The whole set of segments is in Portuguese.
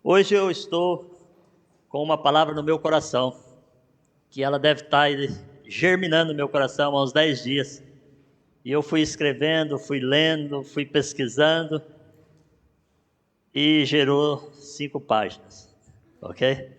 Hoje eu estou com uma palavra no meu coração, que ela deve estar aí germinando no meu coração há uns 10 dias. E eu fui escrevendo, fui lendo, fui pesquisando e gerou 5 páginas, ok?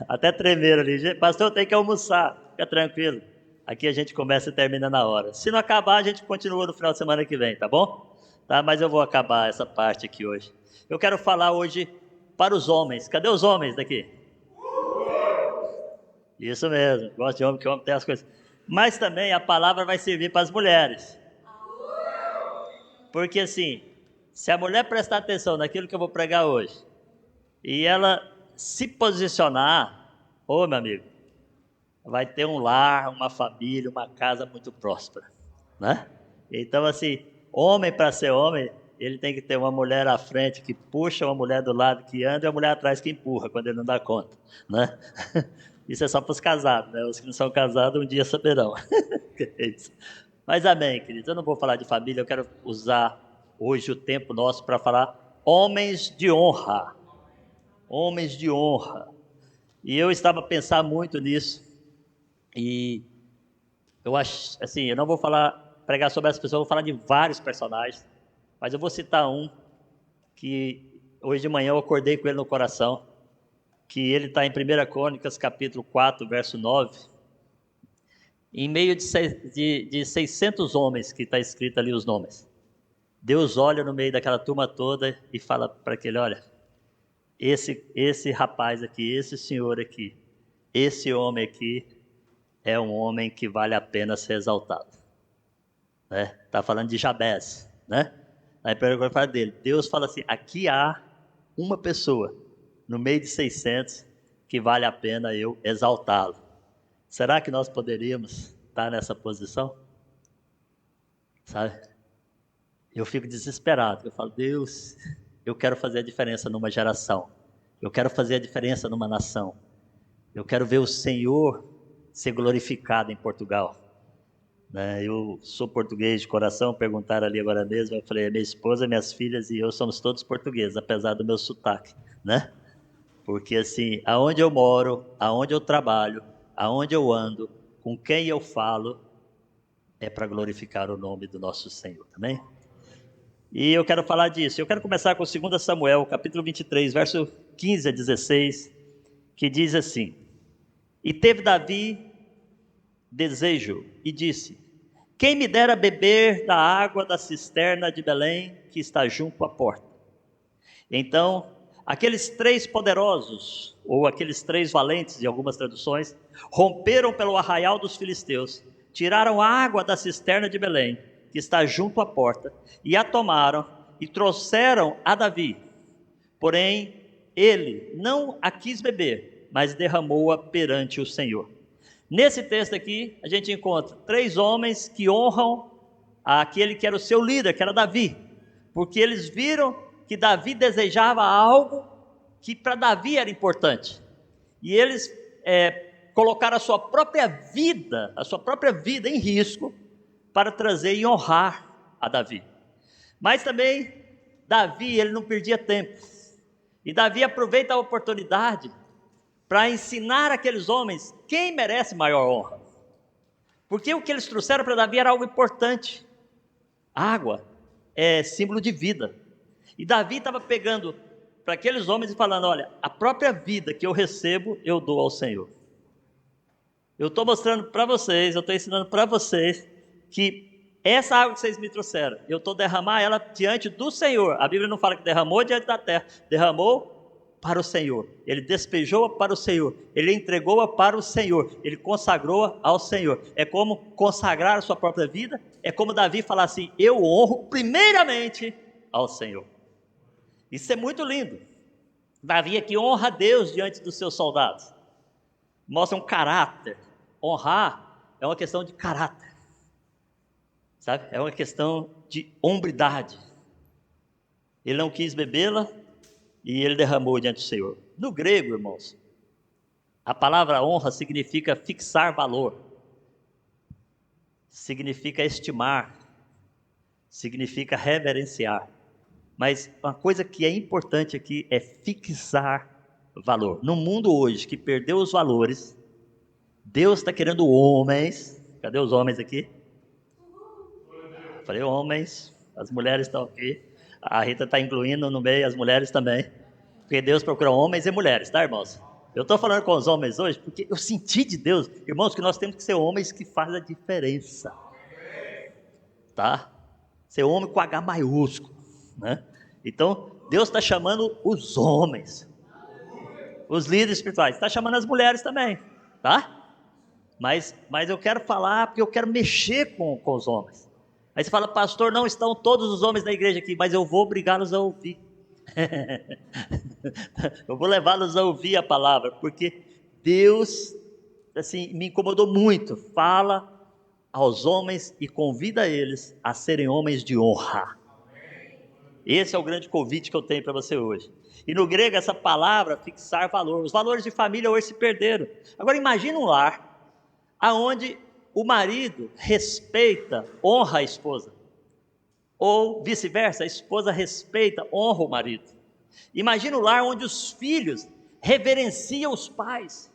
Até tremeram ali. Pastor, tem que almoçar, fica tranquilo. Aqui a gente começa e termina na hora. Se não acabar, a gente continua no final de semana que vem, tá bom? Tá, mas eu vou acabar essa parte aqui hoje. Eu quero falar hoje para os homens. Cadê os homens daqui? Isso mesmo, gosto de homem, que homem tem as coisas. Mas também a palavra vai servir para as mulheres. Porque assim, se a mulher prestar atenção naquilo que eu vou pregar hoje, e ela se posicionar, ô meu amigo, vai ter um lar, uma família, uma casa muito próspera, né? Então assim, homem para ser homem, ele tem que ter uma mulher à frente que puxa, uma mulher do lado que anda e uma mulher atrás que empurra quando ele não dá conta, né? Isso é só para os casados, né? Os que não são casados um dia saberão. É isso. Mas amém, queridos. Eu não vou falar de família, eu quero usar hoje o tempo nosso para falar homens de honra. Homens de honra. E eu estava a pensar muito nisso. E eu acho, assim, eu não vou pregar sobre essa pessoa, eu vou falar de vários personagens. Mas eu vou citar um que hoje de manhã eu acordei com ele no coração, que ele está em 1 Crônicas, capítulo 4, verso 9. Em meio de 600 homens, que está escrito ali os nomes, Deus olha no meio daquela turma toda e fala para aquele, olha, esse rapaz aqui, esse senhor aqui, esse homem aqui é um homem que vale a pena ser exaltado. Né? Tá falando de Jabez, né? Aí primeiro fala dele, Deus fala assim, aqui há uma pessoa no meio de 600 que vale a pena eu exaltá-lo. Será que nós poderíamos estar nessa posição? Sabe? Eu fico desesperado. Eu falo, Deus, eu quero fazer a diferença numa geração. Eu quero fazer a diferença numa nação. Eu quero ver o Senhor ser glorificado em Portugal. Né? Eu sou português de coração, perguntaram ali agora mesmo. Eu falei, minha esposa, minhas filhas e eu somos todos portugueses, apesar do meu sotaque, né? Porque assim, aonde eu moro, aonde eu trabalho, aonde eu ando, com quem eu falo, é para glorificar o nome do nosso Senhor, também. E eu quero falar disso. Eu quero começar com 2 Samuel, capítulo 23, verso 15 a 16, que diz assim: E teve Davi desejo e disse: Quem me dera beber da água da cisterna de Belém, que está junto à porta. Então, aqueles 3 poderosos, ou aqueles 3 valentes, de algumas traduções, romperam pelo arraial dos filisteus, tiraram a água da cisterna de Belém, que está junto à porta, e a tomaram e trouxeram a Davi. Porém, ele não a quis beber, mas derramou-a perante o Senhor. Nesse texto aqui, a gente encontra 3 homens que honram aquele que era o seu líder, que era Davi, porque eles viram que Davi desejava algo que para Davi era importante. E eles colocaram a sua própria vida em risco para trazer e honrar a Davi. Mas também Davi, ele não perdia tempo. E Davi aproveita a oportunidade para ensinar aqueles homens quem merece maior honra. Porque o que eles trouxeram para Davi era algo importante. Água é símbolo de vida. E Davi estava pegando para aqueles homens e falando, olha, a própria vida que eu recebo, eu dou ao Senhor. Eu estou mostrando para vocês, eu estou ensinando para vocês que essa água que vocês me trouxeram, eu estou derramando ela diante do Senhor. A Bíblia não fala que derramou diante da terra, derramou para o Senhor. Ele despejou-a para o Senhor, ele entregou-a para o Senhor, ele consagrou-a ao Senhor. É como consagrar a sua própria vida, é como Davi falar assim, eu honro primeiramente ao Senhor. Isso é muito lindo. Davi aqui honra a Deus diante dos seus soldados. Mostra um caráter. Honrar é uma questão de caráter. Sabe? É uma questão de hombridade. Ele não quis bebê-la e ele derramou diante do Senhor. No grego, irmãos, a palavra honra significa fixar valor. Significa estimar. Significa reverenciar. Mas uma coisa que é importante aqui é fixar valor. No mundo hoje que perdeu os valores, Deus está querendo homens. Cadê os homens aqui? Falei homens, as mulheres estão aqui. A Rita está incluindo no meio as mulheres também. Porque Deus procura homens e mulheres, tá, irmãos? Eu estou falando com os homens hoje porque eu senti de Deus, irmãos, que nós temos que ser homens que fazem a diferença. Tá? Ser homem com H maiúsculo, né? Então, Deus está chamando os homens, os líderes espirituais, está chamando as mulheres também, tá? Mas eu quero falar porque eu quero mexer com os homens. Aí você fala, pastor, não estão todos os homens da igreja aqui, mas eu vou obrigá-los a ouvir. Eu vou levá-los a ouvir a palavra, porque Deus, assim, me incomodou muito. Fala aos homens e convida eles a serem homens de honra. Esse é o grande convite que eu tenho para você hoje. E no grego essa palavra, fixar valor. Os valores de família hoje se perderam. Agora imagine um lar aonde o marido respeita, honra a esposa. Ou vice-versa, a esposa respeita, honra o marido. Imagina um lar onde os filhos reverenciam os pais.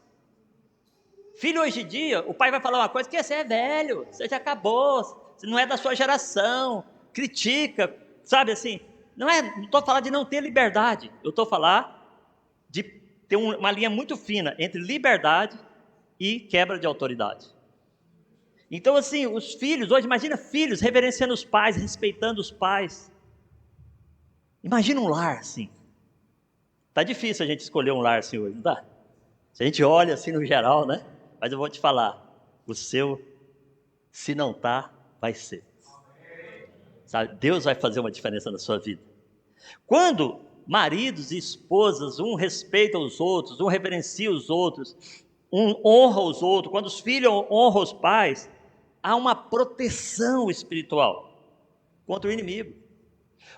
Filho, hoje em dia, o pai vai falar uma coisa, que você é velho, você já acabou, você não é da sua geração, critica, sabe assim, não estou falando de não ter liberdade, eu estou falando de ter uma linha muito fina entre liberdade e quebra de autoridade. Então assim, os filhos, hoje imagina filhos reverenciando os pais, respeitando os pais. Imagina um lar assim. Tá difícil a gente escolher um lar assim hoje, não tá? Se a gente olha assim no geral, né? Mas eu vou te falar, o seu, se não tá, vai ser. Sabe? Deus vai fazer uma diferença na sua vida. Quando maridos e esposas, um respeita os outros, um reverencia os outros, um honra os outros, quando os filhos honram os pais, há uma proteção espiritual contra o inimigo.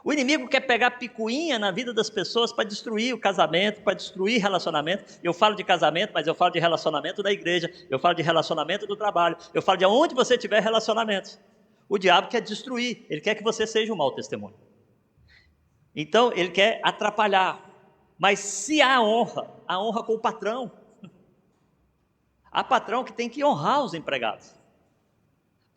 O inimigo quer pegar picuinha na vida das pessoas para destruir o casamento, para destruir relacionamento. Eu falo de casamento, mas eu falo de relacionamento da igreja, eu falo de relacionamento do trabalho, eu falo de onde você tiver relacionamentos. O diabo quer destruir, ele quer que você seja um mau testemunho. Então, ele quer atrapalhar. Mas se há honra, a honra com o patrão. Há patrão que tem que honrar os empregados.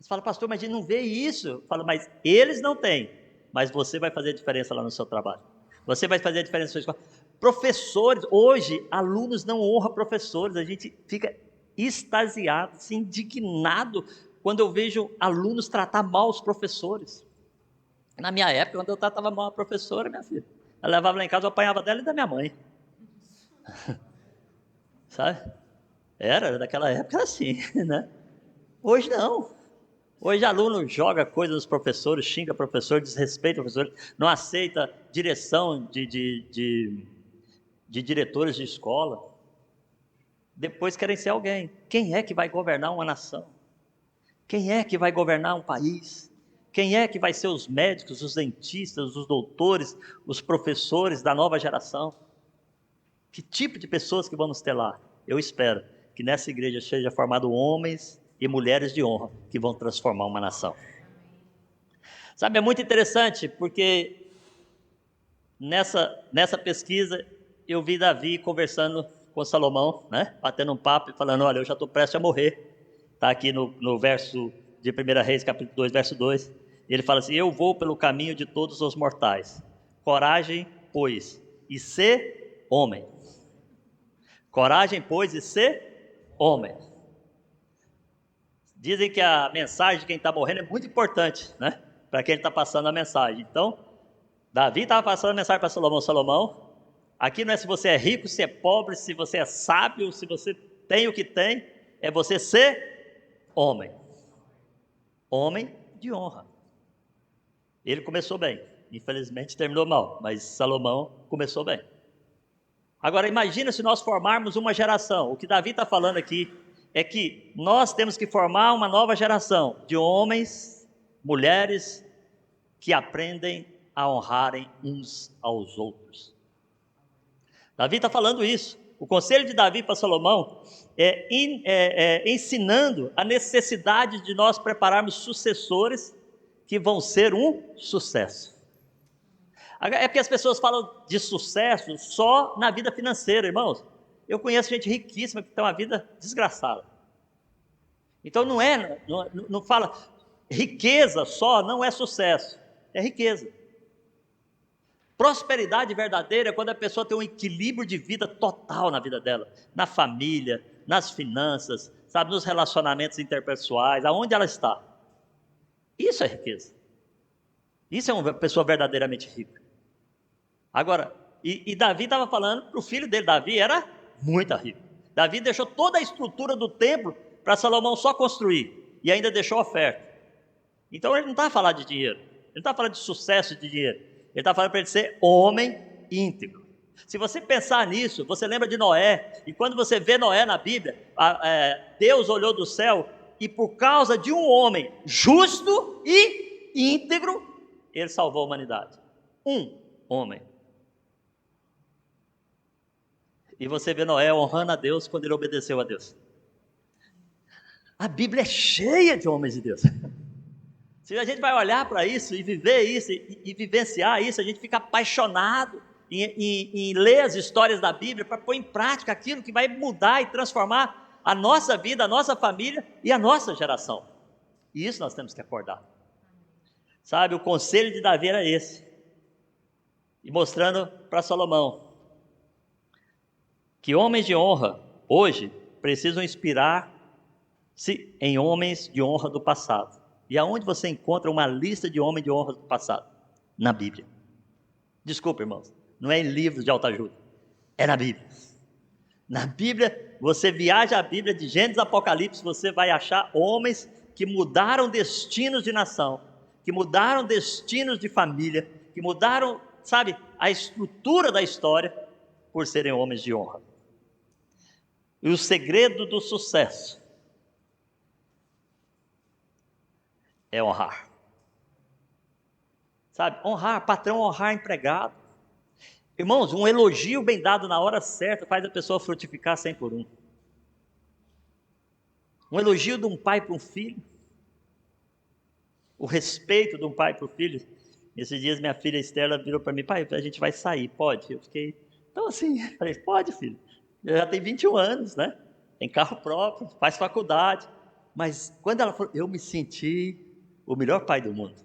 Você fala, pastor, mas a gente não vê isso. Fala, mas eles não têm. Mas você vai fazer a diferença lá no seu trabalho. Você vai fazer a diferença na sua escola. Professores, hoje, alunos não honram professores. A gente fica extasiado, assim, indignado, quando eu vejo alunos tratar mal os professores. Na minha época, quando eu tratava mal a professora, minha filha, ela levava lá em casa, eu apanhava dela e da minha mãe. Sabe? Daquela época era assim, né? Hoje não. Hoje aluno joga coisas nos professores, xinga professor, desrespeita professor, não aceita direção de diretores de escola. Depois querem ser alguém. Quem é que vai governar uma nação? Quem é que vai governar um país? Quem é que vai ser os médicos, os dentistas, os doutores, os professores da nova geração? Que tipo de pessoas que vamos ter lá? Eu espero que nessa igreja seja formado homens e mulheres de honra que vão transformar uma nação. Sabe, é muito interessante porque nessa pesquisa eu vi Davi conversando com Salomão, né? Batendo um papo e falando, olha, eu já estou prestes a morrer. Está aqui no verso de 1 Reis, capítulo 2, verso 2. Ele fala assim, eu vou pelo caminho de todos os mortais. Coragem, pois, e ser homem. Coragem, pois, e ser homem. Dizem que a mensagem de quem está morrendo é muito importante, né? Para quem está passando a mensagem. Então, Davi estava passando a mensagem para Salomão. Salomão, aqui não é se você é rico, se é pobre, se você é sábio, se você tem o que tem, é você ser homem. Homem de honra. Ele começou bem, infelizmente terminou mal, mas Salomão começou bem. Agora imagina se nós formarmos uma geração, o que Davi está falando aqui é que nós temos que formar uma nova geração de homens, mulheres, que aprendem a honrarem uns aos outros. Davi está falando isso. O conselho de Davi para Salomão é ensinando a necessidade de nós prepararmos sucessores que vão ser um sucesso. É porque as pessoas falam de sucesso só na vida financeira, irmãos. Eu conheço gente riquíssima que tem uma vida desgraçada. Então não fala, riqueza só não é sucesso, é riqueza. Prosperidade verdadeira é quando a pessoa tem um equilíbrio de vida total na vida dela, na família, nas finanças, sabe, nos relacionamentos interpessoais, aonde ela está. Isso é riqueza. Isso é uma pessoa verdadeiramente rica. Agora, e Davi estava falando para o filho dele, Davi era muito rico. Davi deixou toda a estrutura do templo para Salomão só construir, e ainda deixou oferta. Então ele não está falando de dinheiro, ele não está falando de sucesso de dinheiro, ele está falando para ele ser homem íntegro. Se você pensar nisso, você lembra de Noé, e quando você vê Noé na Bíblia, Deus olhou do céu, e por causa de um homem justo e íntegro, ele salvou a humanidade. Um homem. E você vê Noé honrando a Deus quando ele obedeceu a Deus. A Bíblia é cheia de homens de Deus. Se a gente vai olhar para isso e viver isso e vivenciar isso, a gente fica apaixonado em ler as histórias da Bíblia para pôr em prática aquilo que vai mudar e transformar a nossa vida, a nossa família e a nossa geração. E isso nós temos que acordar. Sabe, o conselho de Davi era esse. E mostrando para Salomão que homens de honra, hoje, precisam inspirar-se em homens de honra do passado. E aonde você encontra uma lista de homens de honra do passado? Na Bíblia. Desculpa, irmãos, não é em livros de autoajuda, é na Bíblia. Na Bíblia, você viaja a Bíblia de Gênesis a Apocalipse, você vai achar homens que mudaram destinos de nação, que mudaram destinos de família, que mudaram, sabe, a estrutura da história por serem homens de honra. E o segredo do sucesso é honrar. Sabe, honrar, patrão honrar empregado. Irmãos, um elogio bem dado na hora certa faz a pessoa frutificar 100 por 1. Um elogio de um pai para um filho. O respeito de um pai para o filho. Esses dias minha filha Estela virou para mim: pai, a gente vai sair, pode? Eu fiquei, então assim, falei, pode, filho. Eu já tenho 21 anos, né? Tem carro próprio, faz faculdade. Mas quando ela falou, eu me senti o melhor pai do mundo.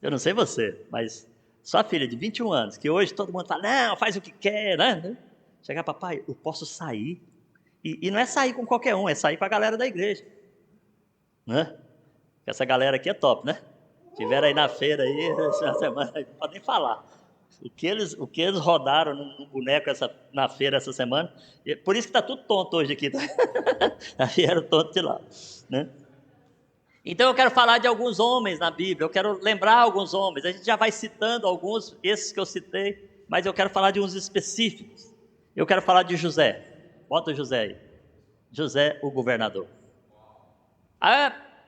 Eu não sei você, mas sua filha de 21 anos, que hoje todo mundo fala, não, faz o que quer, né? Chegar, papai, eu posso sair. E não é sair com qualquer um, é sair com a galera da igreja. Né? Essa galera aqui é top, né? Tiveram aí na feira aí, essa semana, não pode nem falar. O que eles rodaram no boneco na feira essa semana, por isso que está tudo tonto hoje aqui. Vieram tonto de lá, né? Então eu quero falar de alguns homens na Bíblia, eu quero lembrar alguns homens, a gente já vai citando alguns, esses que eu citei, mas eu quero falar de uns específicos. Eu quero falar de José, bota o José aí, José o governador.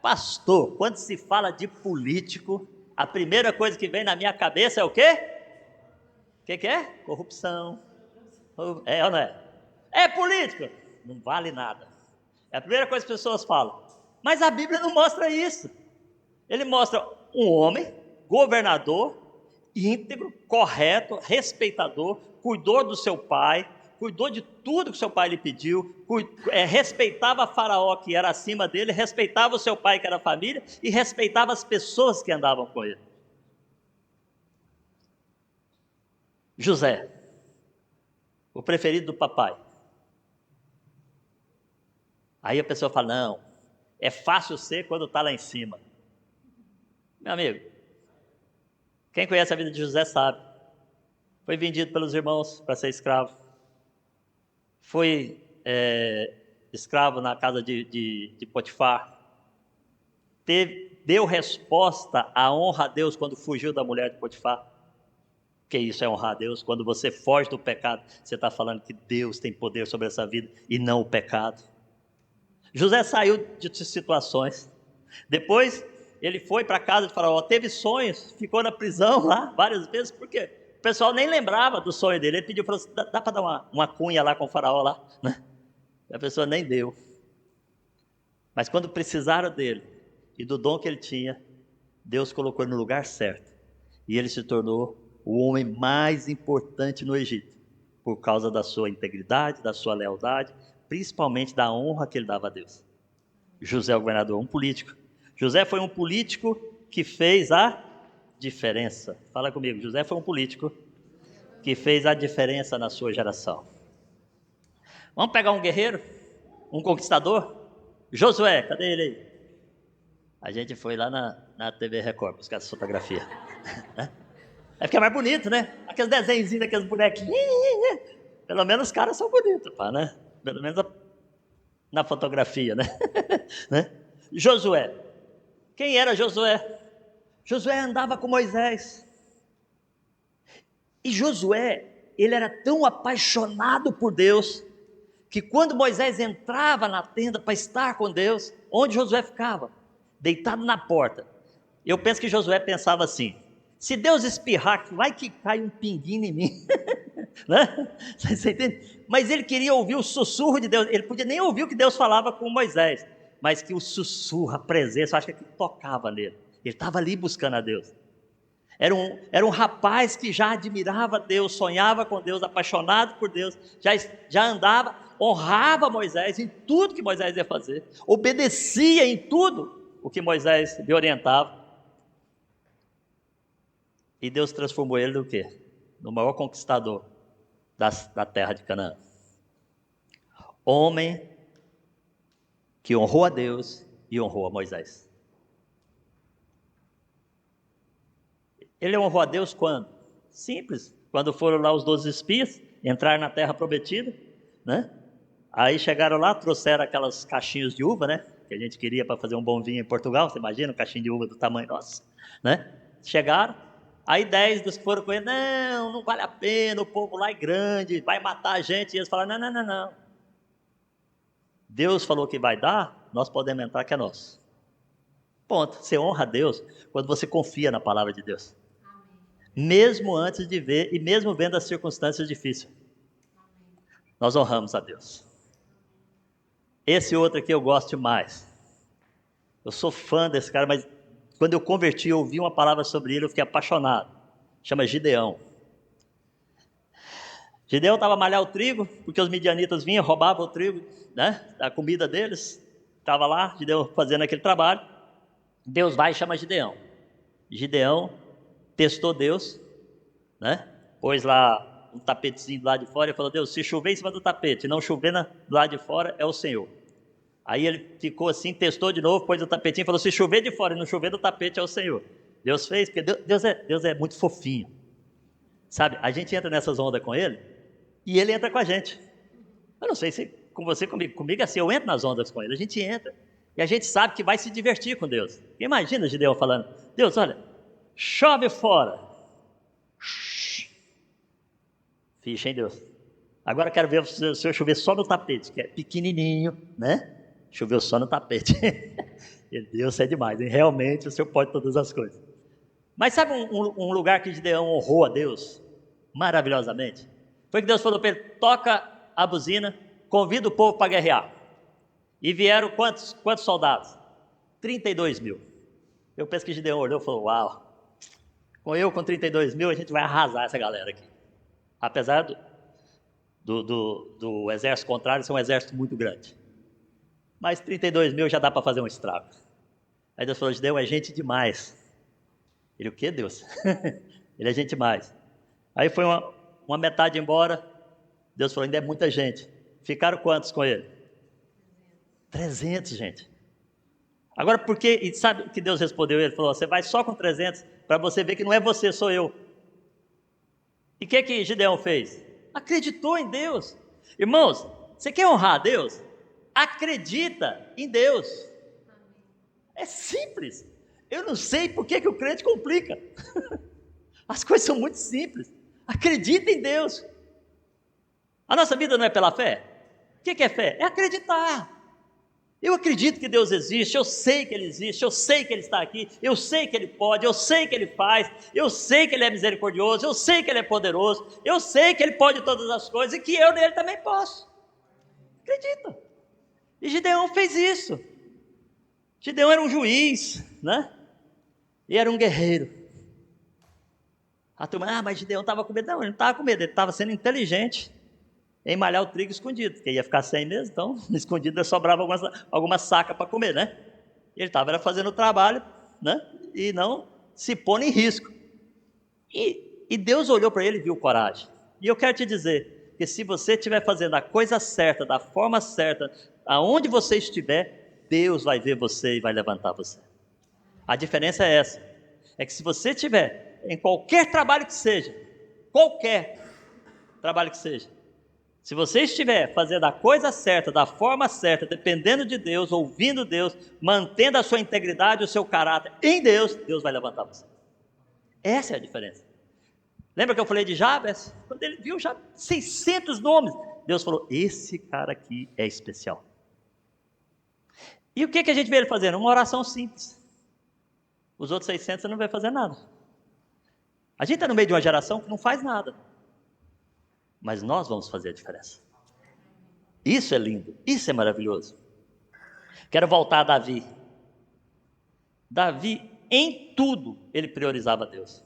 Pastor, quando se fala de político, a primeira coisa que vem na minha cabeça é o quê? O que é? Corrupção. É ou não é? É político? Não vale nada. É a primeira coisa que as pessoas falam. Mas a Bíblia não mostra isso. Ele mostra um homem, governador, íntegro, correto, respeitador, cuidou do seu pai, cuidou de tudo que seu pai lhe pediu, respeitava Faraó que era acima dele, respeitava o seu pai que era a família e respeitava as pessoas que andavam com ele. José, o preferido do papai. Aí a pessoa fala, não, é fácil ser quando está lá em cima. Meu amigo, quem conhece a vida de José sabe. Foi vendido pelos irmãos para ser escravo. Foi escravo na casa de Potifar. Deu resposta à honra a Deus quando fugiu da mulher de Potifar. Que isso é honrar a Deus. Quando você foge do pecado, você está falando que Deus tem poder sobre essa vida e não o pecado. José saiu de situações. Depois ele foi para a casa de Faraó, teve sonhos, ficou na prisão lá várias vezes. Por quê? O pessoal nem lembrava do sonho dele. Ele pediu para você, dá para dar uma cunha lá com o Faraó lá, né? A pessoa nem deu. Mas quando precisaram dele e do dom que ele tinha, Deus colocou ele no lugar certo. E ele se tornou o homem mais importante no Egito, por causa da sua integridade, da sua lealdade, principalmente da honra que ele dava a Deus. José, o governador, um político. José foi um político que fez a diferença. Fala comigo, José foi um político que fez a diferença na sua geração. Vamos pegar um guerreiro, um conquistador? Josué, cadê ele aí? A gente foi lá na TV Record buscar essa fotografia. Aí fica mais bonito, né? Aqueles desenhos, aqueles bonequinhos. Pelo menos os caras são bonitos, pá, né? Pelo menos na fotografia, né? Né? Josué. Quem era Josué? Josué andava com Moisés. E Josué, ele era tão apaixonado por Deus, que quando Moisés entrava na tenda para estar com Deus, onde Josué ficava? Deitado na porta. Eu penso que Josué pensava assim: se Deus espirrar, vai que cai um pinguinho em mim. Né? Você entende? Mas ele queria ouvir o sussurro de Deus. Ele podia nem ouvir o que Deus falava com Moisés, mas que o sussurro, a presença, eu acho que tocava nele. Ele estava ali buscando a Deus. Era um rapaz que já admirava Deus, sonhava com Deus, apaixonado por Deus, já andava, honrava Moisés em tudo que Moisés ia fazer, obedecia em tudo o que Moisés lhe orientava. E Deus transformou ele no quê? No maior conquistador da terra de Canaã. Homem que honrou a Deus e honrou a Moisés. Ele honrou a Deus quando? Simples. Quando foram lá os 12 espias, entrar na terra prometida, né? Aí chegaram lá, trouxeram aquelas caixinhos de uva, né? Que a gente queria para fazer um bom vinho em Portugal. Você imagina um caixinho de uva do tamanho nosso, né? Chegaram, aí 10 dos que foram com ele, não vale a pena, o povo lá é grande, vai matar a gente. E eles falaram, não. Deus falou que vai dar, nós podemos entrar que é nosso. Ponto. Você honra a Deus quando você confia na palavra de Deus. Mesmo antes de ver e mesmo vendo as circunstâncias difíceis. Nós honramos a Deus. Esse outro aqui eu gosto mais. Eu sou fã desse cara, mas quando eu converti, eu ouvi uma palavra sobre ele, eu fiquei apaixonado. Chama Gideão. Gideão estava a malhar o trigo, porque os midianitas vinham, roubavam o trigo, né, a comida deles. Estava lá, Gideão fazendo aquele trabalho. Deus vai e chama Gideão. Gideão testou Deus, né? Pôs lá um tapetezinho do lado de fora e falou: Deus, se chover em cima do tapete, não chover do lado de fora, é o Senhor. Aí ele ficou assim, testou de novo, pôs o tapetinho e falou: se chover de fora e não chover do tapete, é o Senhor. Deus fez, porque Deus é muito fofinho. Sabe, a gente entra nessas ondas com ele e ele entra com a gente. Eu não sei se com você, comigo é assim, eu entro nas ondas com ele, a gente entra. E a gente sabe que vai se divertir com Deus. Imagina Gideão falando: Deus, olha, chove fora. Ficha, hein, Deus? Agora quero ver o Senhor chover só no tapete, que é pequenininho, né? Choveu só no tapete. E Deus é demais, hein? Realmente o Senhor pode todas as coisas. Mas sabe um lugar que Gideão honrou a Deus maravilhosamente? Foi que Deus falou para ele: toca a buzina, convida o povo para guerrear. E vieram quantos soldados? 32 mil. Eu penso que Gideão olhou e falou: uau, com 32 mil a gente vai arrasar essa galera aqui. Apesar do exército contrário ser um exército muito grande. Mas 32 mil já dá para fazer um estrago. Aí Deus falou: Gideão é gente demais. Ele: o que, Deus? Ele é gente demais. Aí foi uma metade embora. Deus falou: ainda é muita gente. Ficaram quantos com ele? 300, gente. Agora, por que? E sabe o que Deus respondeu? Ele falou: você vai só com 300 para você ver que não é você, sou eu. E o que Gideão fez? Acreditou em Deus. Irmãos, você quer honrar a Deus? Acredita em Deus. É simples. Eu não sei por que o crente complica. As coisas são muito simples. Acredita em Deus. A nossa vida não é pela fé? O que é fé? É acreditar. Eu acredito que Deus existe, eu sei que Ele existe, eu sei que Ele está aqui, eu sei que Ele pode, eu sei que Ele faz, eu sei que Ele é misericordioso, eu sei que Ele é poderoso, eu sei que Ele pode todas as coisas e que eu nele também posso. Acredita. E Gideão fez isso. Gideão era um juiz, né? E era um guerreiro. A turma, mas Gideão estava com medo. Não, ele não estava com medo, ele estava sendo inteligente em malhar o trigo escondido, porque ia ficar sem mesmo, então escondido sobrava algumas sacas para comer, né? Ele estava fazendo o trabalho, né? E não se pondo em risco. E Deus olhou para ele e viu coragem. E eu quero te dizer que se você estiver fazendo a coisa certa, da forma certa, aonde você estiver, Deus vai ver você e vai levantar você. A diferença é essa, é que se você estiver em qualquer trabalho que seja, qualquer trabalho que seja, se você estiver fazendo a coisa certa, da forma certa, dependendo de Deus, ouvindo Deus, mantendo a sua integridade, o seu caráter em Deus, Deus vai levantar você. Essa é a diferença. Lembra que eu falei de Jabes? Quando ele viu já 600 nomes, Deus falou, esse cara aqui é especial. E o que a gente vê ele fazendo? Uma oração simples. Os outros 600 você não vai fazer nada. A gente está no meio de uma geração que não faz nada. Mas nós vamos fazer a diferença. Isso é lindo, isso é maravilhoso. Quero voltar a Davi. Davi, em tudo, ele priorizava Deus.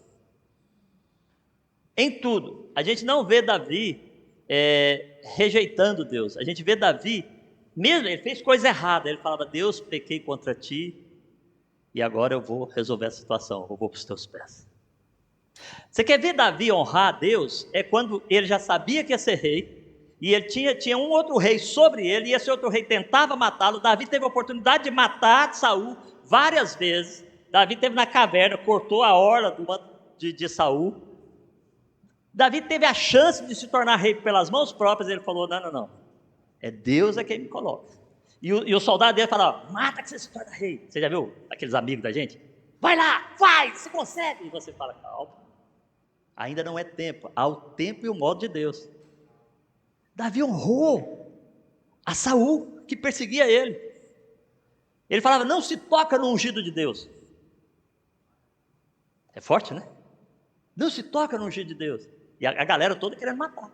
Em tudo. A gente não vê Davi rejeitando Deus. A gente vê Davi, mesmo ele fez coisa errada, ele falava, Deus, pequei contra ti, e agora eu vou resolver a situação, eu vou para os teus pés. Você quer ver Davi honrar a Deus? É quando ele já sabia que ia ser rei, e ele tinha um outro rei sobre ele, e esse outro rei tentava matá-lo. Davi teve a oportunidade de matar Saul várias vezes. Davi esteve na caverna, cortou a orla de Saul. Davi teve a chance de se tornar rei pelas mãos próprias, ele falou, não, é Deus quem me coloca. E o soldado dele falava, mata que você se torna rei. Você já viu aqueles amigos da gente? Vai lá, vai, você consegue. E você fala, calma, ainda não é tempo, há o tempo e o modo de Deus. Davi honrou a Saul, que perseguia ele. Ele falava, não se toca no ungido de Deus. É forte, né? Não se toca no ungido de Deus. E a galera toda querendo matar.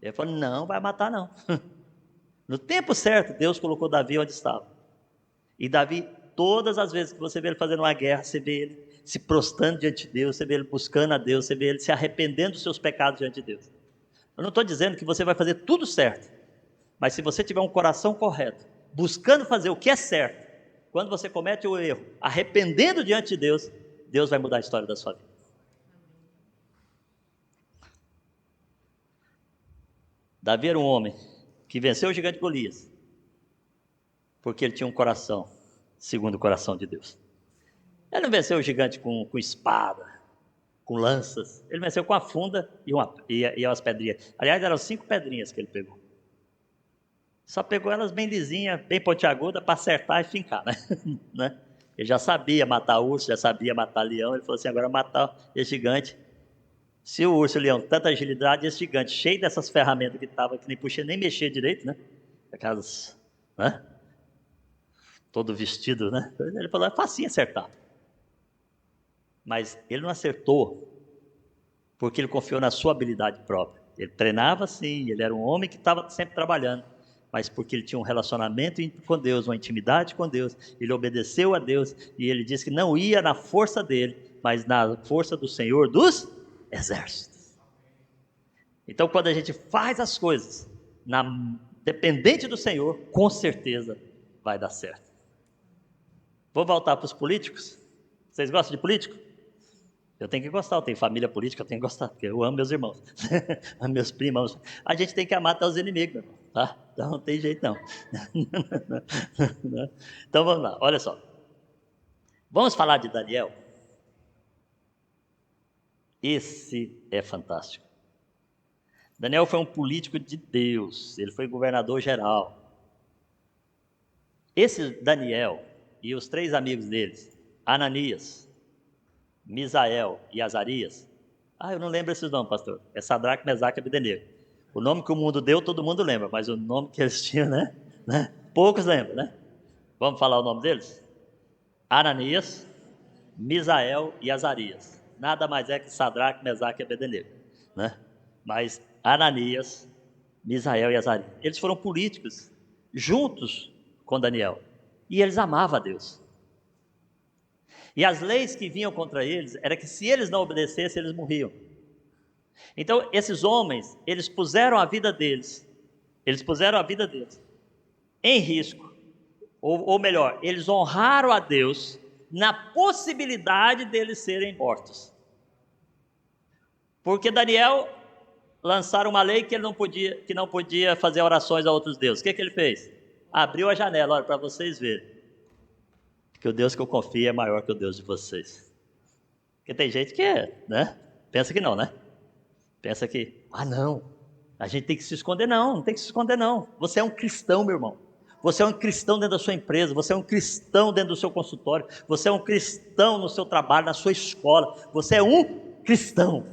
Ele falou, não vai matar não. No tempo certo, Deus colocou Davi onde estava. E Davi, todas as vezes que você vê ele fazendo uma guerra, você vê ele se prostrando diante de Deus, você vê ele buscando a Deus, você vê ele se arrependendo dos seus pecados diante de Deus. Eu não estou dizendo que você vai fazer tudo certo, mas se você tiver um coração correto, buscando fazer o que é certo, quando você comete o erro, arrependendo diante de Deus, Deus vai mudar a história da sua vida. Davi era um homem que venceu o gigante Golias, porque ele tinha um coração segundo o coração de Deus. Ele não venceu o gigante com espada, com lanças, ele venceu com a funda e umas pedrinhas. Aliás, eram 5 pedrinhas que ele pegou. Só pegou elas bem lisinhas, bem pontiagudas, para acertar e fincar, né? Ele já sabia matar urso, já sabia matar leão, ele falou assim, agora matar esse gigante. Se o urso e o leão, tanta agilidade, esse gigante, cheio dessas ferramentas que estava, que nem puxa, nem mexia direito, né? Aquelas, né? Todo vestido, né? Ele falou, é facinho acertar. Mas ele não acertou, porque ele confiou na sua habilidade própria. Ele treinava sim, ele era um homem que estava sempre trabalhando, mas porque ele tinha um relacionamento com Deus, uma intimidade com Deus, ele obedeceu a Deus, e ele disse que não ia na força dele, mas na força do Senhor dos exércitos. Então, quando a gente faz as coisas dependente do Senhor, com certeza vai dar certo. Vou voltar para os políticos. Vocês gostam de político? Eu tenho que gostar, eu tenho família política, eu tenho que gostar, porque eu amo meus irmãos, amo meus primos. A gente tem que amar até os inimigos, meu irmão, tá? Então não tem jeito não. Então vamos lá, olha só. Vamos falar de Daniel? Esse é fantástico. Daniel foi um político de Deus, ele foi governador geral. Esse Daniel e os 3 amigos deles, Ananias, Misael e Azarias, eu não lembro esses nomes, pastor, é Sadraque, Mesaque e Abdenego. O nome que o mundo deu, todo mundo lembra, mas o nome que eles tinham, né? Poucos lembram, né? Vamos falar o nome deles? Ananias, Misael e Azarias. Nada mais é que Sadraque, Mesaque e Abdenego, né? Mas Ananias, Misael e Azarias, eles foram políticos juntos com Daniel, e eles amavam a Deus. E as leis que vinham contra eles, era que se eles não obedecessem, eles morriam. Então, esses homens, eles puseram a vida deles em risco, ou melhor, eles honraram a Deus na possibilidade deles serem mortos. Porque Daniel lançaram uma lei que ele não podia fazer orações a outros deuses. O que ele fez? Abriu a janela, olha, para vocês verem que o Deus que eu confio é maior que o Deus de vocês. Porque tem gente que né? Pensa que não, né? Pensa que, não, a gente tem que se esconder. Não tem que se esconder não. Você é um cristão, meu irmão. Você é um cristão dentro da sua empresa, você é um cristão dentro do seu consultório, você é um cristão no seu trabalho, na sua escola, você é um cristão.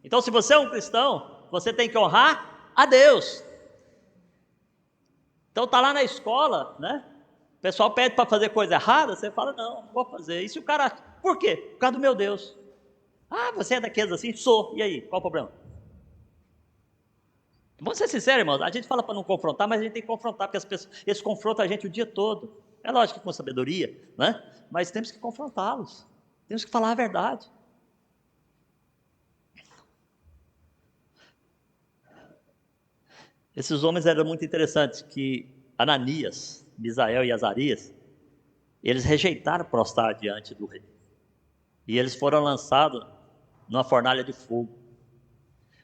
Então, se você é um cristão, você tem que honrar a Deus. Então, tá lá na escola, né? O pessoal pede para fazer coisa errada, você fala, não vou fazer. E se o cara, por quê? Por causa do meu Deus. Você é daqueles assim? Sou. E aí, qual o problema? Vamos ser sinceros, irmãos, a gente fala para não confrontar, mas a gente tem que confrontar, porque as pessoas, eles confrontam a gente o dia todo. É lógico que com sabedoria, né? Mas temos que confrontá-los, temos que falar a verdade. Esses homens eram muito interessantes, que Ananias, Misael e Azarias, eles rejeitaram prostrar diante do rei. E eles foram lançados numa fornalha de fogo.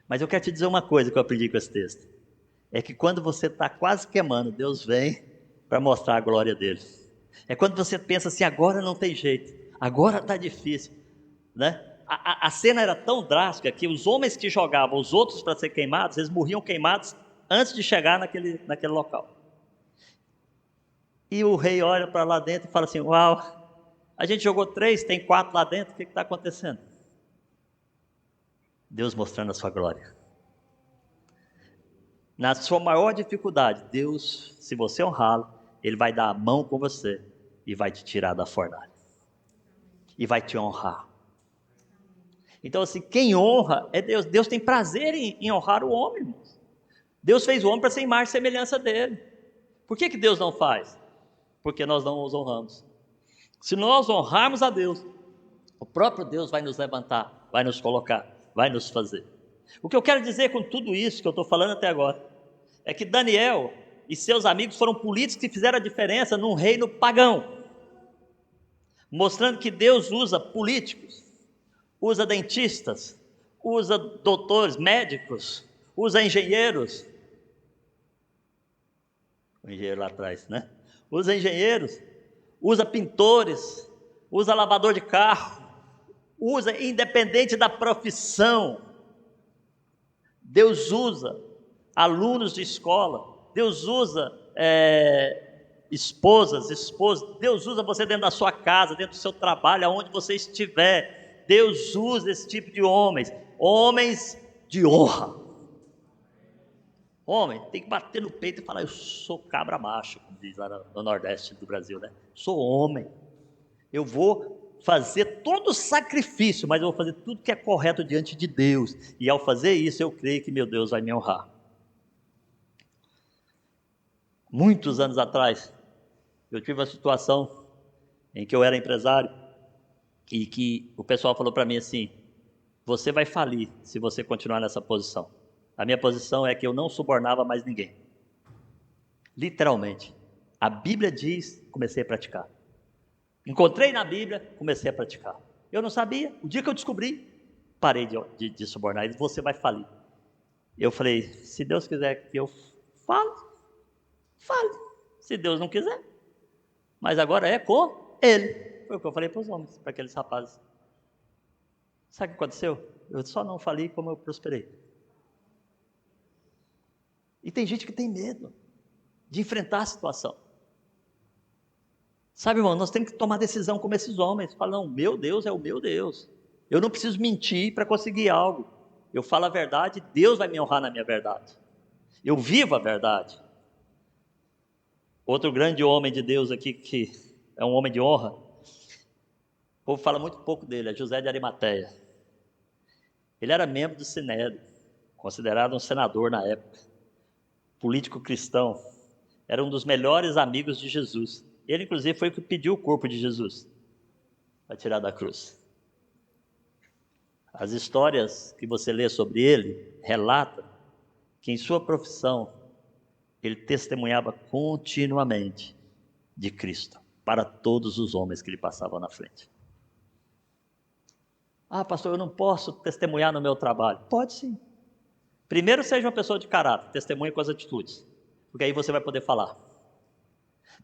Mas eu quero te dizer uma coisa que eu aprendi com esse texto. É que quando você está quase queimando, Deus vem para mostrar a glória dele. É quando você pensa assim, agora não tem jeito, agora está difícil, né? A cena era tão drástica que os homens que jogavam os outros para ser queimados, eles morriam queimados antes de chegar naquele local. E o rei olha para lá dentro e fala assim, uau, a gente jogou 3, tem 4 lá dentro, o que está acontecendo? Deus mostrando a sua glória. Na sua maior dificuldade, Deus, se você honrá-lo, Ele vai dar a mão com você e vai te tirar da fornalha. E vai te honrar. Então, assim, quem honra é Deus. Deus tem prazer em honrar o homem, irmãos. Deus fez o homem para ser imagem e semelhança dele. Por que Deus não faz? Porque nós não os honramos. Se nós honrarmos a Deus, o próprio Deus vai nos levantar, vai nos colocar, vai nos fazer. O que eu quero dizer com tudo isso que eu estou falando até agora, é que Daniel e seus amigos foram políticos que fizeram a diferença num reino pagão, mostrando que Deus usa políticos, usa dentistas, usa doutores, médicos, usa engenheiros, o engenheiro lá atrás, né? Usa engenheiros, usa pintores, usa lavador de carro, usa independente da profissão. Deus usa alunos de escola, Deus usa esposas, Deus usa você dentro da sua casa, dentro do seu trabalho, aonde você estiver. Deus usa esse tipo de homens de honra. Homem tem que bater no peito e falar, eu sou cabra macho, como diz lá no Nordeste do Brasil, né? Sou homem, eu vou fazer todo o sacrifício, mas eu vou fazer tudo que é correto diante de Deus, e ao fazer isso eu creio que meu Deus vai me honrar. Muitos anos atrás, eu tive uma situação em que eu era empresário, e que o pessoal falou para mim assim, você vai falir se você continuar nessa posição. A minha posição é que eu não subornava mais ninguém. Literalmente. A Bíblia diz, comecei a praticar. Encontrei na Bíblia, comecei a praticar. Eu não sabia, o dia que eu descobri, parei de subornar, e você vai falir. Eu falei, se Deus quiser que eu fale. Se Deus não quiser. Mas agora é com Ele. Foi o que eu falei para os homens, para aqueles rapazes. Sabe o que aconteceu? Eu só não falei como eu prosperei. E tem gente que tem medo de enfrentar a situação. Sabe, irmão, nós temos que tomar decisão como esses homens. Falar, não, meu Deus é o meu Deus. Eu não preciso mentir para conseguir algo. Eu falo a verdade, Deus vai me honrar na minha verdade. Eu vivo a verdade. Outro grande homem de Deus aqui, que é um homem de honra, o povo fala muito pouco dele, é José de Arimateia. Ele era membro do Sinédrio, considerado um senador na época, político cristão, era um dos melhores amigos de Jesus. Ele, inclusive, foi o que pediu o corpo de Jesus. para tirar da cruz. As histórias que você lê sobre ele relatam que em sua profissão ele testemunhava continuamente de Cristo para todos os homens que lhe passavam na frente. Ah, pastor, eu não posso testemunhar no meu trabalho. Pode sim. Primeiro, seja uma pessoa de caráter, testemunhe com as atitudes, porque aí você vai poder falar.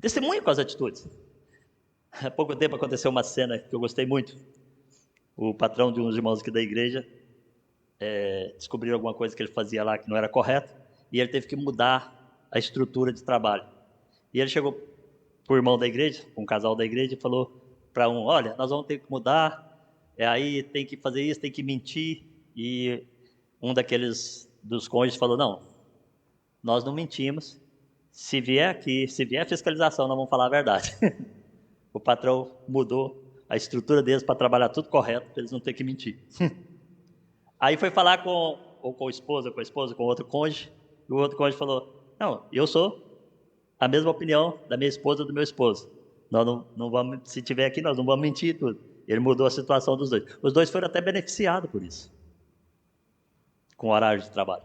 Testemunhe com as atitudes. Há pouco tempo aconteceu uma cena que eu gostei muito. O patrão de uns irmãos aqui da igreja descobriu alguma coisa que ele fazia lá que não era correta, e ele teve que mudar a estrutura de trabalho. E ele chegou para o irmão da igreja, um casal da igreja, e falou para um: olha, nós vamos ter que mudar, aí tem que fazer isso, tem que mentir. E um daqueles dos cônjuges falou: não, nós não mentimos, se vier aqui, se vier fiscalização, nós vamos falar a verdade. O patrão mudou a estrutura deles para trabalhar tudo correto, para eles não terem que mentir. Aí foi falar com a esposa, com outro cônjuge, e o outro cônjuge falou: não, eu sou a mesma opinião da minha esposa e do meu esposo. Nós não vamos, se tiver aqui, nós não vamos mentir e tudo. Ele mudou a situação dos dois. Os dois foram até beneficiados por isso, com o horário de trabalho.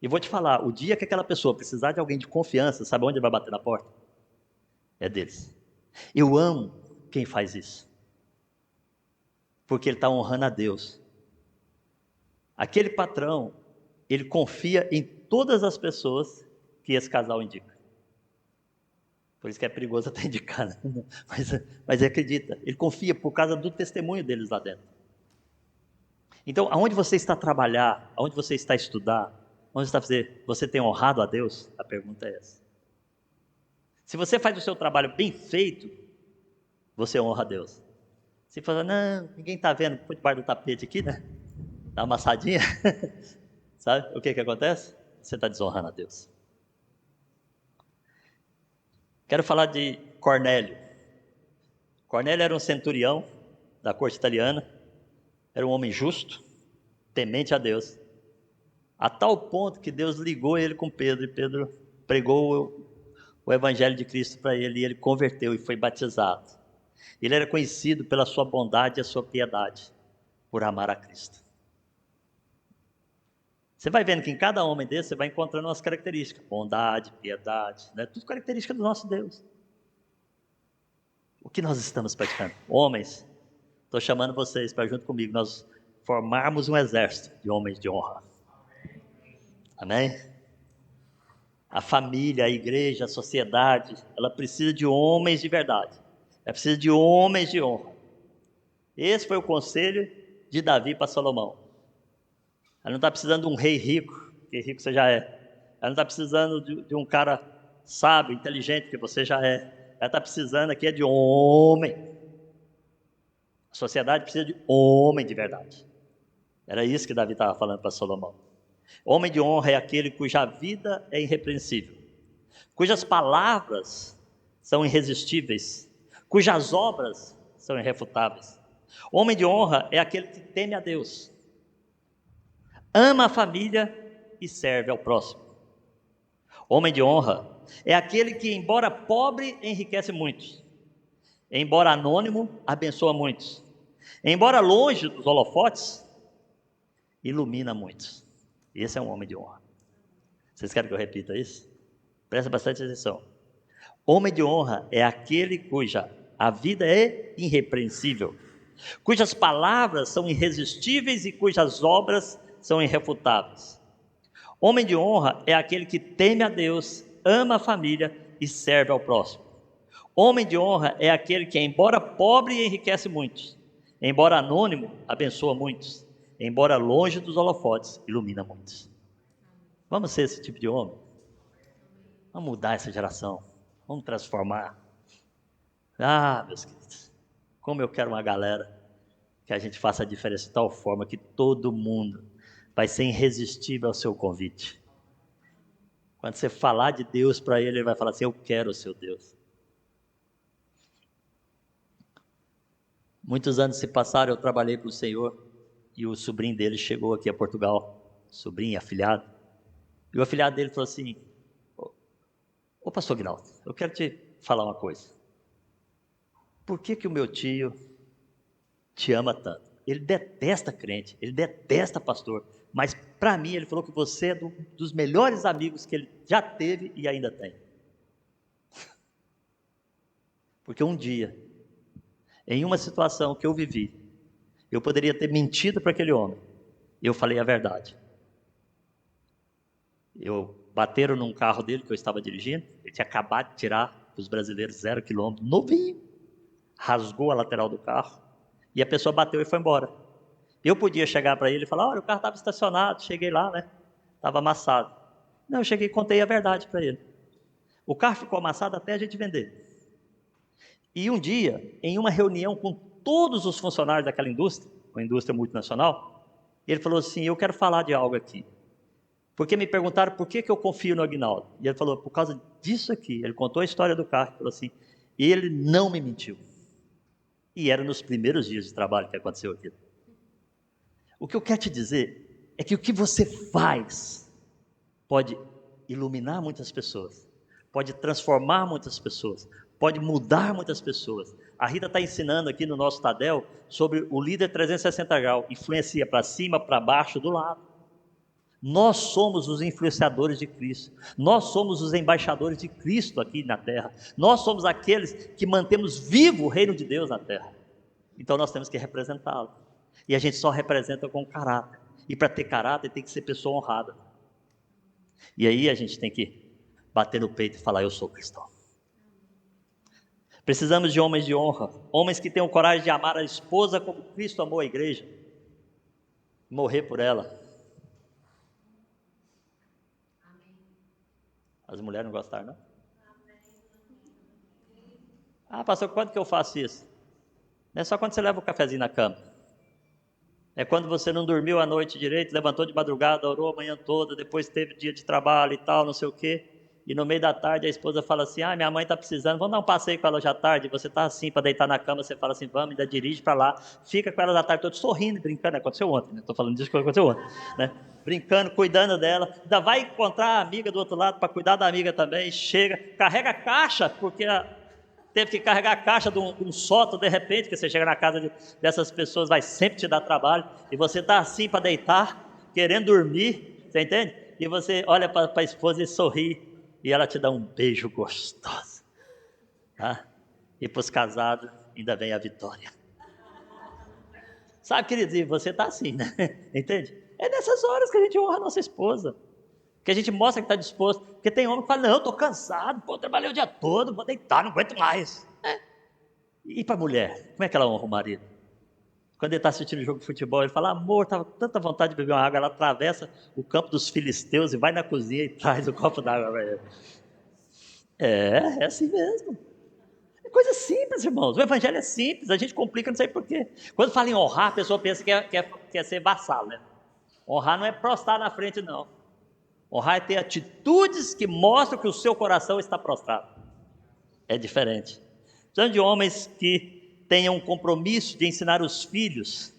E vou te falar, o dia que aquela pessoa precisar de alguém de confiança, sabe onde ele vai bater na porta? É deles. Eu amo quem faz isso, porque ele está honrando a Deus. Aquele patrão, ele confia em todas as pessoas que esse casal indica. Por isso que é perigoso até indicar, né? Mas acredita, ele confia por causa do testemunho deles lá dentro. Então, aonde você está a trabalhar, aonde você está a estudar, onde você está a fazer, você tem honrado a Deus? A pergunta é essa. Se você faz o seu trabalho bem feito, você honra a Deus. Se fala: não, ninguém está vendo, põe debaixo do tapete aqui, né? Dá uma amassadinha. Sabe o que acontece? Você está desonrando a Deus. Quero falar de Cornélio. Cornélio era um centurião da corte italiana, era um homem justo, temente a Deus, a tal ponto que Deus ligou ele com Pedro, e Pedro pregou o evangelho de Cristo para ele, e ele converteu e foi batizado. Ele era conhecido pela sua bondade e a sua piedade, por amar a Cristo. Você vai vendo que em cada homem desse, você vai encontrando umas características: bondade, piedade, né? Tudo característica do nosso Deus. O que nós estamos praticando? Homens, estou chamando vocês para junto comigo, nós formarmos um exército de homens de honra. Amém? A família, a igreja, a sociedade, ela precisa de homens de verdade. Ela precisa de homens de honra. Esse foi o conselho de Davi para Salomão. Ela não está precisando de um rei rico, que rico você já é. Ela não está precisando de um cara sábio, inteligente, que você já é. Ela está precisando aqui de homem. A sociedade precisa de homem de verdade. Era isso que Davi estava falando para Salomão. Homem de honra é aquele cuja vida é irrepreensível, cujas palavras são irresistíveis, cujas obras são irrefutáveis. Homem de honra é aquele que teme a Deus, ama a família e serve ao próximo. Homem de honra é aquele que, embora pobre, enriquece muitos, embora anônimo, abençoa muitos, embora longe dos holofotes, ilumina muitos. Esse é um homem de honra. Vocês querem que eu repita isso? Presta bastante atenção. Homem de honra é aquele cuja a vida é irrepreensível, cujas palavras são irresistíveis e cujas obras são irrefutáveis. Homem de honra é aquele que teme a Deus, ama a família e serve ao próximo. Homem de honra é aquele que, embora pobre, enriquece muitos, embora anônimo, abençoa muitos, embora longe dos holofotes, ilumina muitos. Vamos ser esse tipo de homem? Vamos mudar essa geração, vamos transformar. Ah, meus queridos, como eu quero uma galera que a gente faça a diferença de tal forma que todo mundo vai ser irresistível ao seu convite. Quando você falar de Deus para ele, ele vai falar assim: eu quero o seu Deus. Muitos anos se passaram, eu trabalhei para o Senhor, e o sobrinho dele chegou aqui a Portugal, sobrinho, afilhado, e o afilhado dele falou assim: ô pastor Guinaldo, eu quero te falar uma coisa. por que o meu tio te ama tanto? Ele detesta crente, ele detesta pastor, mas para mim ele falou que você é dos melhores amigos que ele já teve e ainda tem. Porque um dia, em uma situação que eu vivi, eu poderia ter mentido para aquele homem. Eu falei a verdade. Bateram num carro dele que eu estava dirigindo, ele tinha acabado de tirar para os brasileiros 0 quilômetro, novinho. Rasgou a lateral do carro e a pessoa bateu e foi embora. Eu podia chegar para ele e falar: olha, o carro estava estacionado, cheguei lá, né? Estava amassado. Não, eu cheguei e contei a verdade para ele. O carro ficou amassado até a gente vender. E um dia, em uma reunião com todos os funcionários daquela indústria, uma indústria multinacional, ele falou assim: eu quero falar de algo aqui. Porque me perguntaram por que eu confio no Aguinaldo. E ele falou: por causa disso aqui. Ele contou a história do carro e falou assim: ele não me mentiu. E era nos primeiros dias de trabalho que aconteceu aquilo. O que eu quero te dizer é que o que você faz pode iluminar muitas pessoas, pode transformar muitas pessoas, pode mudar muitas pessoas. A Rita está ensinando aqui no nosso Tadel sobre o líder 360 graus, influencia para cima, para baixo, do lado. Nós somos os influenciadores de Cristo, nós somos os embaixadores de Cristo aqui na terra, nós somos aqueles que mantemos vivo o reino de Deus na terra. Então nós temos que representá-lo. E a gente só representa com caráter. E para ter caráter tem que ser pessoa honrada. E aí a gente tem que bater no peito e falar: eu sou cristão. Precisamos de homens de honra, homens que tenham coragem de amar a esposa como Cristo amou a igreja, morrer por ela. As mulheres não gostaram, não? Ah, pastor, quando que eu faço isso? Não é só quando você leva o cafezinho na cama. É quando você não dormiu a noite direito, levantou de madrugada, orou a manhã toda, depois teve dia de trabalho e tal, não sei o quê. E no meio da tarde a esposa fala assim: ah, minha mãe está precisando, vamos dar um passeio com ela hoje à tarde. Você está assim para deitar na cama, você fala assim: vamos, ainda dirige para lá. Fica com ela à tarde toda sorrindo, brincando. Aconteceu ontem, né? Estou falando disso que aconteceu ontem, né? Brincando, cuidando dela. Ainda vai encontrar a amiga do outro lado para cuidar da amiga também. Chega, carrega a caixa, porque teve que carregar a caixa de um sótão de repente, que você chega na casa dessas pessoas, vai sempre te dar trabalho, e você está assim para deitar, querendo dormir, você entende? E você olha para a esposa e sorri, e ela te dá um beijo gostoso, tá? E para os casados ainda vem a vitória. Sabe, queridos, e você está assim, né? Entende? É nessas horas que a gente honra a nossa esposa, que a gente mostra que está disposto. Porque tem homem que fala: não, eu estou cansado, pô, trabalhei o dia todo, vou deitar, não aguento mais. E para a mulher, como é que ela honra o marido? Quando ele está assistindo o jogo de futebol, ele fala: amor, estava com tanta vontade de beber uma água. Ela atravessa o campo dos filisteus e vai na cozinha e traz o copo d'água para ele. É assim mesmo. É coisa simples, irmãos. O evangelho é simples, a gente complica, não sei porquê. Quando fala em honrar, a pessoa pensa que quer ser vassalo, né? Honrar não é prostrar na frente, não. Honrar é ter atitudes que mostram que o seu coração está prostrado. É diferente. Precisamos de homens que tenham um compromisso de ensinar os filhos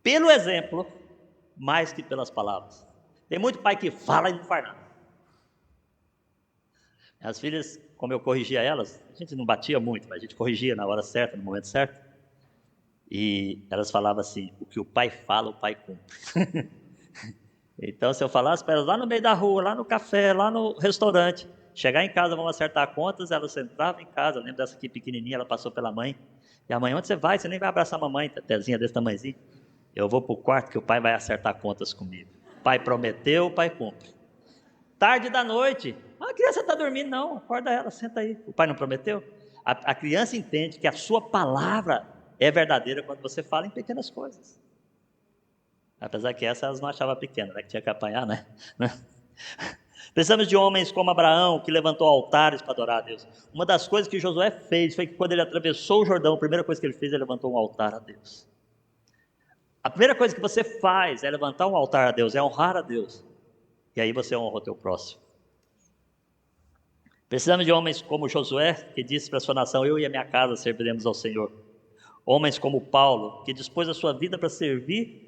pelo exemplo, mais que pelas palavras. Tem muito pai que fala e não faz nada. As filhas, como eu corrigia elas, a gente não batia muito, mas a gente corrigia na hora certa, no momento certo. E elas falavam assim: o que o pai fala, o pai cumpre. Então, se eu falasse para elas lá no meio da rua, lá no café, lá no restaurante, chegar em casa, vamos acertar contas, elas entravam em casa. Eu lembro dessa aqui pequenininha, ela passou pela mãe. E a mãe: onde você vai? Você nem vai abraçar a mamãe, tetezinha desse tamanhozinho. Eu vou para o quarto que o pai vai acertar contas comigo. O pai prometeu, o pai cumpre. Tarde da noite, a criança está dormindo, não, acorda ela, senta aí. O pai não prometeu? A criança entende que a sua palavra é verdadeira quando você fala em pequenas coisas. Apesar que essa elas não achavam pequena, né? Que tinha que apanhar, né? Precisamos de homens como Abraão, que levantou altares para adorar a Deus. Uma das coisas que Josué fez foi que quando ele atravessou o Jordão, a primeira coisa que ele fez, ele levantou um altar a Deus. A primeira coisa que você faz é levantar um altar a Deus, é honrar a Deus. E aí você honra o teu próximo. Precisamos de homens como Josué, que disse para a sua nação: eu e a minha casa serviremos ao Senhor. Homens como Paulo, que dispôs a sua vida para servir,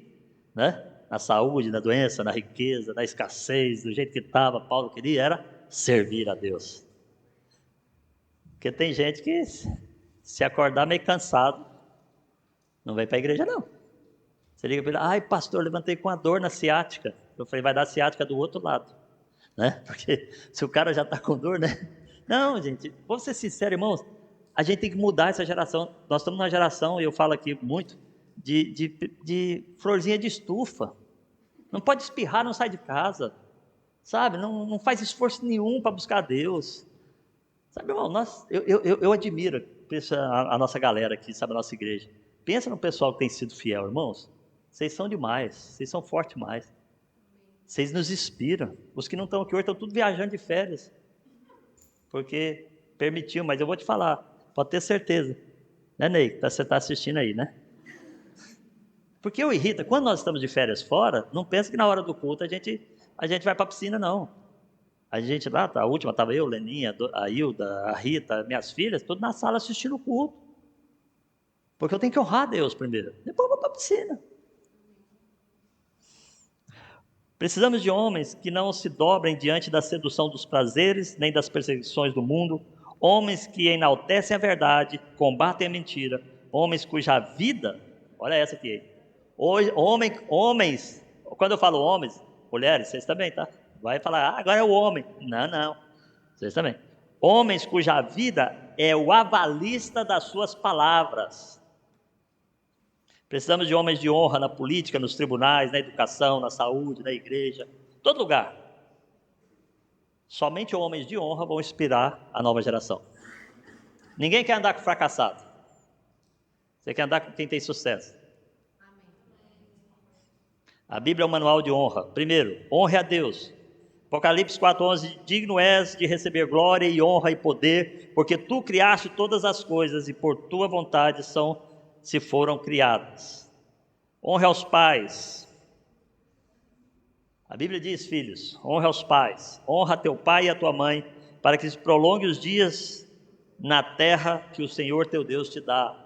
né? Na saúde, na doença, na riqueza, na escassez, do jeito que estava. Paulo queria era servir a Deus. Porque tem gente que se acordar meio cansado, não vem para a igreja não. Você liga para ele, ai pastor, levantei com a dor na ciática. Eu falei, vai dar ciática do outro lado, né? Porque se o cara já está com dor, né? Não, gente, vou ser sincero, irmãos, a gente tem que mudar essa geração. Nós estamos numa geração, e eu falo aqui muito, de florzinha de estufa. Não pode espirrar, não sai de casa, sabe? Não faz esforço nenhum para buscar Deus. Sabe, irmão, eu admiro a nossa galera aqui, sabe, a nossa igreja. Pensa no pessoal que tem sido fiel, irmãos. Vocês são demais, vocês são fortes demais. Vocês nos inspiram. Os que não estão aqui hoje estão tudo viajando de férias. Porque permitiu, mas eu vou te falar, pode ter certeza. Né, Ney? Você está assistindo aí, né? Porque eu irrita, quando nós estamos de férias fora, não pensa que na hora do culto a gente vai para a piscina, não. A gente lá, a última estava eu, Leninha, a Hilda, a Rita, minhas filhas, tudo na sala assistindo o culto. Porque eu tenho que honrar Deus primeiro, depois eu vou para a piscina. Precisamos de homens que não se dobrem diante da sedução dos prazeres, nem das perseguições do mundo, homens que enaltecem a verdade, combatem a mentira, homens cuja vida, olha essa aqui, hoje, homens, quando eu falo homens, mulheres, vocês também, tá? Vai falar, agora é o homem. Não, vocês também. Homens cuja vida é o avalista das suas palavras. Precisamos de homens de honra na política, nos tribunais, na educação, na saúde, na igreja, todo lugar. Somente homens de honra vão inspirar a nova geração. Ninguém quer andar com fracassado. Você quer andar com quem tem sucesso. A Bíblia é um manual de honra. Primeiro, honre a Deus. Apocalipse 4:11, digno és de receber glória e honra e poder, porque tu criaste todas as coisas e por tua vontade se foram criadas. Honre aos pais. A Bíblia diz, filhos, honre aos pais, honra teu pai e a tua mãe, para que se prolongue os dias na terra que o Senhor teu Deus te dá.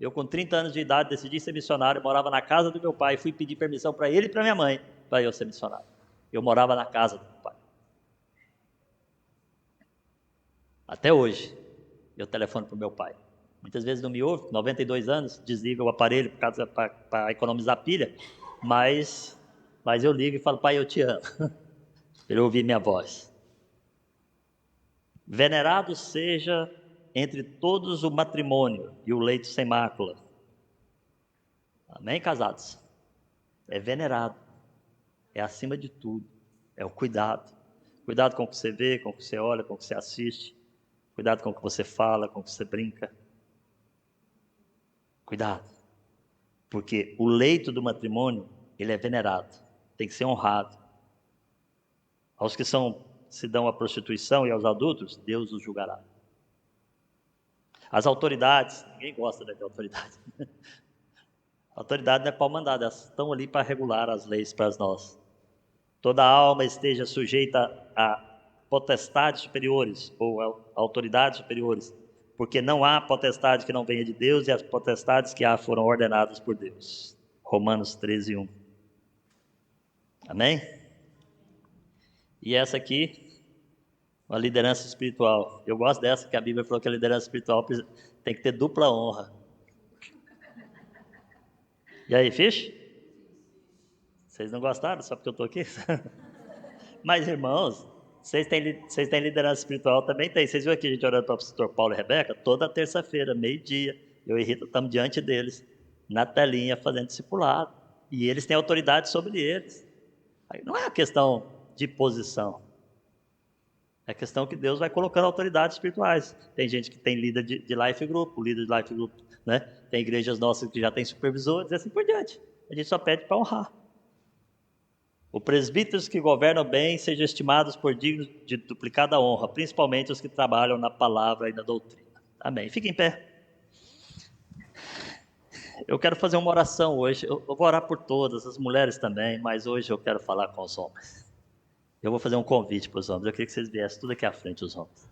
Eu com 30 anos de idade decidi ser missionário, morava na casa do meu pai, fui pedir permissão para ele e para minha mãe, para eu ser missionário. Eu morava na casa do meu pai. Até hoje, eu telefono para o meu pai. Muitas vezes não me ouve, 92 anos, desliga o aparelho para economizar pilha, mas eu ligo e falo, pai, eu te amo. Ele ouvir minha voz. Venerado seja entre todos o matrimônio e o leito sem mácula. Amém, casados? É venerado. É acima de tudo. É o cuidado. Cuidado com o que você vê, com o que você olha, com o que você assiste. Cuidado com o que você fala, com o que você brinca. Cuidado. Porque o leito do matrimônio, ele é venerado. Tem que ser honrado. Aos que se dão à prostituição e aos adultos, Deus os julgará. As autoridades, ninguém gosta de autoridade. A autoridade não é pau mandado, elas estão ali para regular as leis para nós. Toda alma esteja sujeita a potestades superiores ou a autoridades superiores, porque não há potestade que não venha de Deus e as potestades que há foram ordenadas por Deus. Romanos 13:1. Amém? E essa aqui, uma liderança espiritual. Eu gosto dessa, que a Bíblia falou que a liderança espiritual tem que ter dupla honra. E aí, Fish? Vocês não gostaram só porque eu estou aqui? Mas, irmãos, vocês têm liderança espiritual? Também tem. Vocês viram aqui a gente orando para o pastor Paulo e Rebeca? Toda terça-feira, meio-dia, eu e Rita estamos diante deles, na telinha, fazendo discipulado. E eles têm autoridade sobre eles. Aí não é uma questão de posição. É questão que Deus vai colocando autoridades espirituais. Tem gente que tem líder de life group, líder de life group, né? Tem igrejas nossas que já tem supervisores e assim por diante. A gente só pede para honrar. Os presbíteros que governam bem sejam estimados por dignos de duplicada honra, principalmente os que trabalham na palavra e na doutrina. Amém. Fique em pé. Eu quero fazer uma oração hoje. Eu vou orar por todas, as mulheres também, mas hoje eu quero falar com os homens. Eu vou fazer um convite para os homens. Eu queria que vocês viessem tudo aqui à frente, os homens.